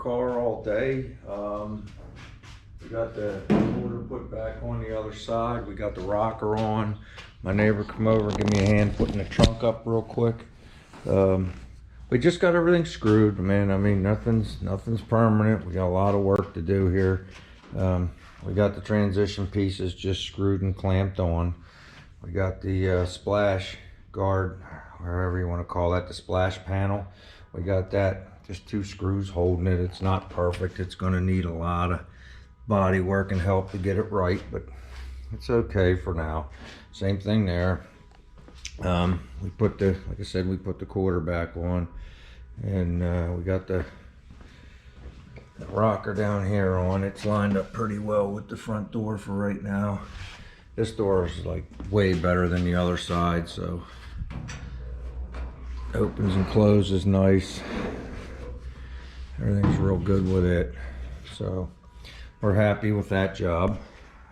car all day. We got the quarter put back on the other side. We got the rocker on. My neighbor come over and give me a hand putting the trunk up real quick. We just got everything screwed, man. I mean, nothing's permanent. We got a lot of work to do here. We got the transition pieces just screwed and clamped on. We got the splash guard, wherever you want to call that, the splash panel. We got that, just 2 screws holding it. It's not perfect. It's going to need a lot of body work and help to get it right, but it's okay for now. Same thing there. We put the, like I said, we put the quarter back on, and we got the rocker down here on. It's lined up pretty well with the front door for right now. This door is like way better than the other side, so opens and closes nice. Everything's real good with it, so we're happy with that job.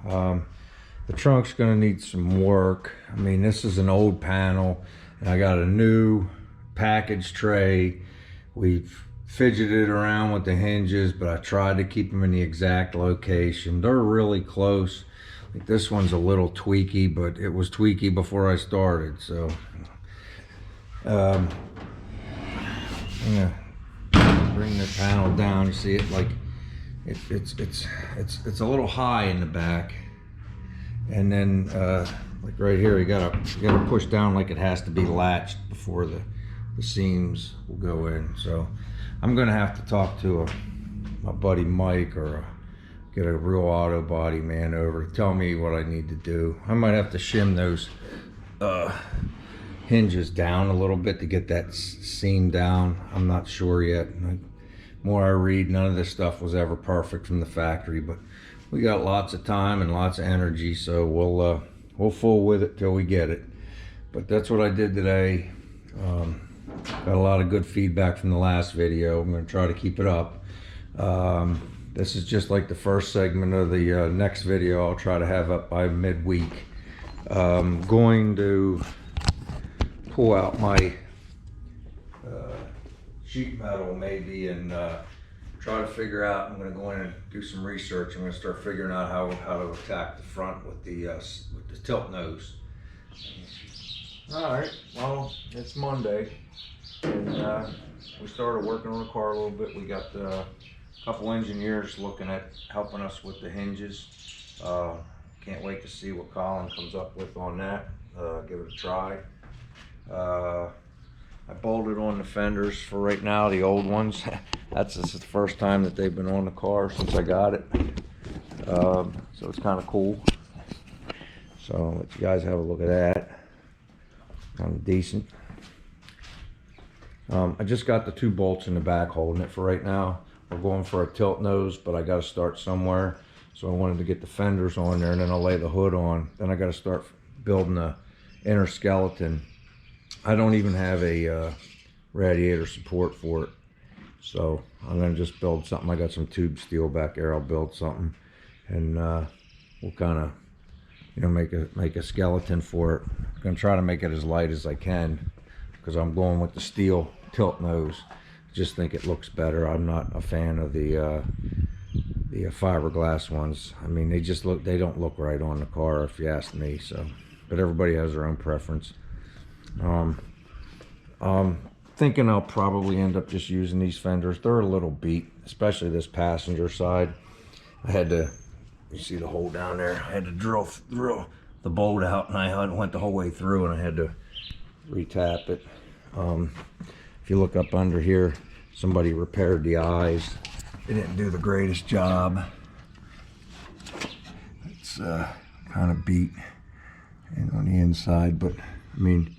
The trunk's gonna need some work. I mean, this is an old panel, and I got a new package tray. We've fidgeted around with the hinges, but I tried to keep them in the exact location. They're really close. Like this one's a little tweaky, but it was tweaky before I started, so I'm gonna bring the panel down. You see it, like it's a little high in the back, and then like right here, you gotta push down like it has to be latched before the seams will go in. So I'm gonna have to talk to my buddy Mike, or get a real auto body man over to tell me what I need to do. I might have to shim those hinges down a little bit to get that seam down. I'm not sure yet. The more I read, none of this stuff was ever perfect from the factory, but we got lots of time and lots of energy, so we'll fool with it till we get it. But that's what I did today. Got a lot of good feedback from the last video. I'm going to try to keep it up. This is just like the first segment of the next video. I'll try to have up by midweek. I'm going to pull out my sheet metal maybe, and try to figure out. I'm going to go in and do some research. I'm going to start figuring out how to attack the front with the tilt nose. All right, well, it's Monday, and we started working on the car a little bit. We got a couple engineers looking at helping us with the hinges. Can't wait to see what Colin comes up with on that. Give it a try. I bolted on the fenders for right now, the old ones. This is the first time that they've been on the car since I got it. So it's kind of cool. So I'll let you guys have a look at that. Kind of decent. I just got the 2 bolts in the back holding it for right now. We're going for a tilt nose, but I got to start somewhere. So I wanted to get the fenders on there, and then I'll lay the hood on. Then I got to start building the inner skeleton. I don't even have a radiator support for it, so I'm gonna just build something. I got some tube steel back there. I'll build something, and we'll kind of, you know, make a skeleton for it. I'm gonna try to make it as light as I can, because I'm going with the steel tilt nose. Just think it looks better. I'm not a fan of the fiberglass ones. I mean, they don't look right on the car, if you ask me. So, but everybody has their own preference. Thinking I'll probably end up just using these fenders. They're a little beat, especially this passenger side. I had to, you see the hole down there, I had to drill the bolt out, and I went the whole way through, and I had to retap it. If you look up under here, somebody repaired the eyes. They didn't do the greatest job. It's kind of beat and on the inside, but I mean,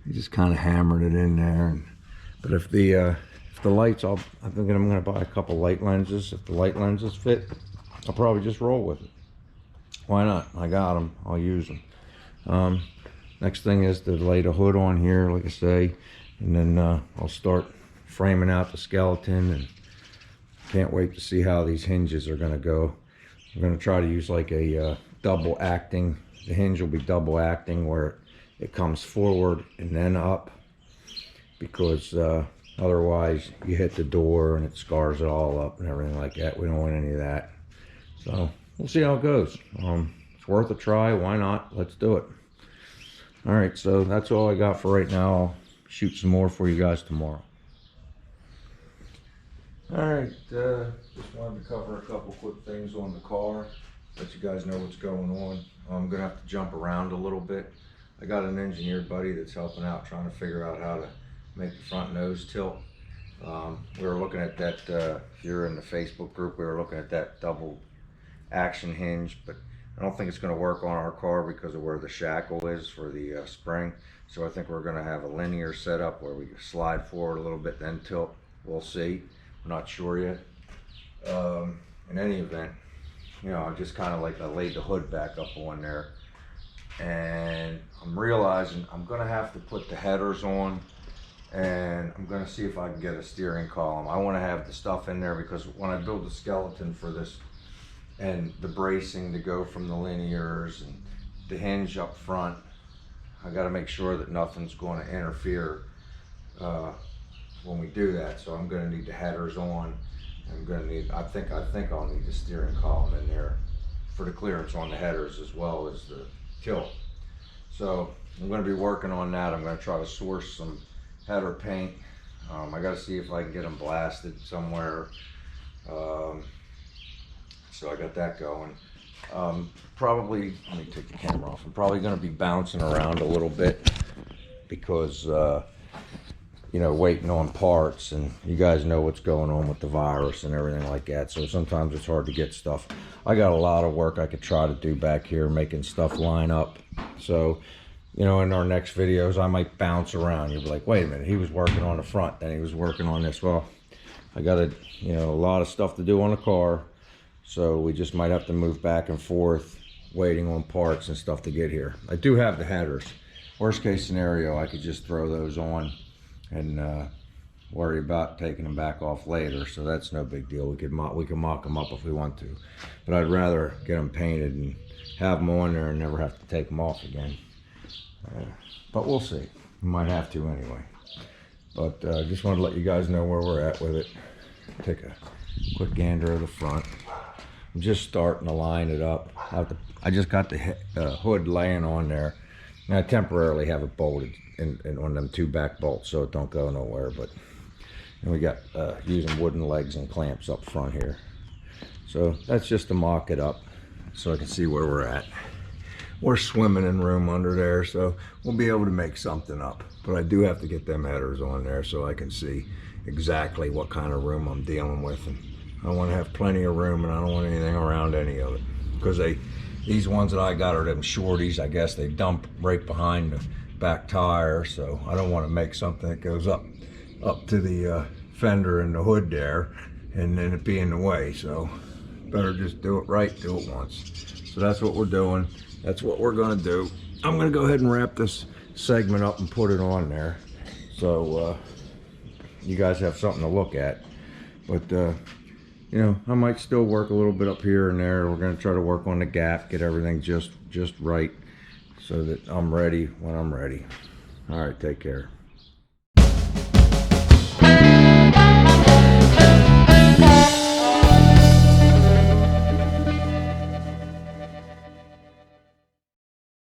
he just kind of hammered it in there. But if the lights, I'm thinking I'm going to buy a couple light lenses. If the light lenses fit, I'll probably just roll with it. Why not? I got them. I'll use them. Next thing is to lay the hood on here, like I say, and then I'll start framing out the skeleton, and can't wait to see how these hinges are going to go. I'm going to try to use like a double acting. The hinge will be double acting, where it comes forward and then up, because Otherwise, you hit the door and it scars it all up and everything like that. We don't want any of that. So we'll see how it goes. It's worth a try. Why not? Let's do it. All right, so that's all I got for right now. I'll shoot some more for you guys tomorrow. All right, just wanted to cover a couple quick things on the car, let you guys know what's going on. I'm gonna have to jump around a little bit. I got an engineer buddy that's helping out trying to figure out how to make the front nose tilt. We were looking at that, if you're in the Facebook group, we were looking at that double action hinge, but I don't think it's going to work on our car because of where the shackle is for the spring. So I think we're going to have a linear setup where we slide forward a little bit, then tilt. We'll see. We're not sure yet. In any event, you know, I just kind of like I laid the hood back up on there, and I'm realizing I'm going to have to put the headers on, and I'm going to see if I can get a steering column. I want to have the stuff in there because when I build the skeleton for this and the bracing to go from the linears and the hinge up front, I got to make sure that nothing's going to interfere when we do that. So I'm going to need the headers on. I'm going to need, I think I'll need the steering column in there for the clearance on the headers as well as the tilt. So I'm going to be working on that. I'm going to try to source some header paint. I got to see if I can get them blasted somewhere. So I got that going. Probably, let me take the camera off. I'm probably going to be bouncing around a little bit because you know, waiting on parts, and you guys know what's going on with the virus and everything like that. So sometimes it's hard to get stuff. I got a lot of work I could try to do back here, making stuff line up. So, you know, in our next videos, I might bounce around. You'll be like, wait a minute, he was working on the front, then he was working on this. Well, I got you know, a lot of stuff to do on the car. So we just might have to move back and forth, waiting on parts and stuff to get here. I do have the headers. Worst case scenario, I could just throw those on and worry about taking them back off later. So that's no big deal. We can mock them up if we want to. But I'd rather get them painted and have them on there and never have to take them off again. But we'll see. We might have to anyway. But just wanted to let you guys know where we're at with it. Take a quick gander of the front. I'm just starting to line it up. I just got the hood laying on there, and I temporarily have it bolted in on them two back bolts so it don't go nowhere. But and we got using wooden legs and clamps up front here. So that's just to mock it up so I can see where we're at. We're swimming in room under there, so we'll be able to make something up. But I do have to get them headers on there so I can see exactly what kind of room I'm dealing with. And I want to have plenty of room, and I don't want anything around any of it, because these ones that I got are them shorties. I guess they dump right behind the back tire, so I don't want to make something that goes up to the fender and the hood there, and then it be in the way. So better just do it right, do it once. So that's what we're doing. That's what we're going to do. I'm going to go ahead and wrap this segment up and put it on there, so you guys have something to look at. But you know, I might still work a little bit up here and there. We're going to try to work on the gap, get everything just right so that I'm ready when I'm ready. All right, take care.